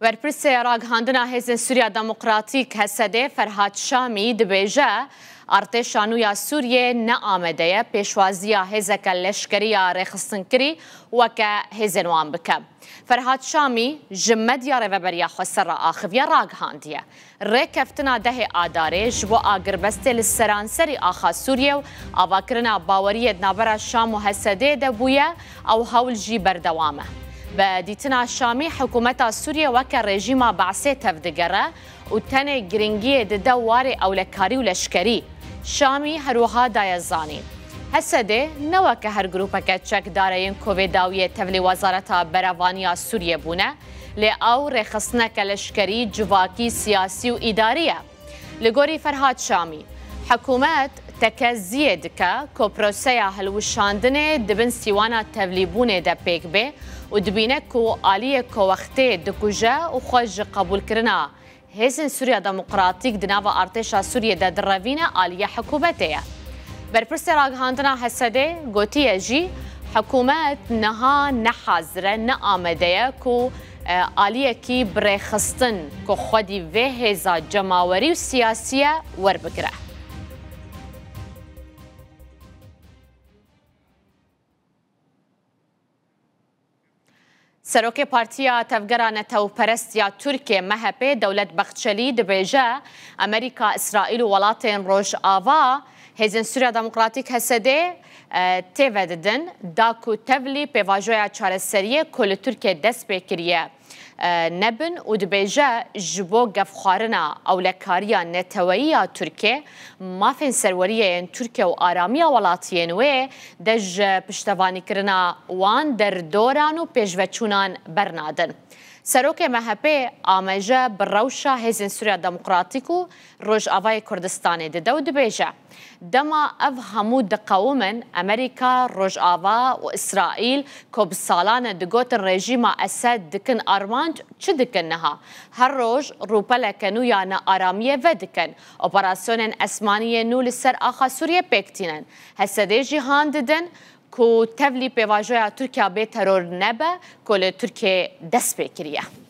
ورپرسê ragihandina Hêzên Sûriya Demokratîk Hesedê Ferhat Şamî dibêje artêşa nû ya Sûriyê neamade ye pêşwaziya hêzeke leşkerî ya rêxistinkerî weke hêzên wan bike. Ferhat Şamî ji medya rêveberiya Xweser ra axiviya ragihandiye. Rêkeftina dehê adarê ji bo agirbestê li seranserî axa Sûriye û avakirina baweriyê navbera Şam û Hesedê de bûye ew hewl jî berdewam e. بدیتنا شامی حکومت سوریه وکه رژیم بعثی تفدگره و تنه گرنگی دده واره اولکاری و لشکری شامی هروها دایزانی هسده نوکه هر گروپه که چک داره این کوویداوی تولی وزارت بروانی سوریه بونه لی او رخصنه که لشکری جواکی سیاسی و اداریه لگوری فرهاد شامی حکومت تکزیه دکه که پروسه هلوشاندنه دبن سیوانا تولیبونه ده پیک به و دبینه که آلیه که وقتی دکوژه و خوش قبول کرنا هیزن سوریا دموکراتیک دناو ارتشا سوریه ده دروینه آلیه حکومتیه. برپرس راگهاندنا حسده گوتیه جی حکومت نها نحاضره نآمده که آلیه کی برخستن که خودی و هیزا جماوری و سیاسیه ور بگره. سروک پارتیا تفگرا نتوپرست یا ترکیه مهپه دولت بخشلی دبیجه امریکا اسرائیل و ولاتین روش آوا هیزن سوریا دموکراتیک هسده تیوددن داکو تولی پیواجویا چارسریه کل ترکیه دست بکریه نبن و دبیجه جبو گفخارنا اولکاریا نتویی ترکیه مافین سروریه ترکیه و آرامیا ولاتین و دج پشتوانی کرنا وان در دوران و پیشوچونان برنادن. سروک مهپه آمجه بروشا هیزن سوریا دموکراتیک و روش آوای کردستان ده دو دبیجه دما اف همو دقومن امریکا روش آوا و اسرائیل که بسالان دگوت رژیم اسد دکن آرمانج چه دکن نها هر روش روپل کنو یا نا آرامیه و دکن اپراسیون اسمانیه نو لسر آخا سوریه پیکتینن هسده جیهان ددن که تولی پیواجویا ترکیه به ترور نبه که ترکیه دست بکریه.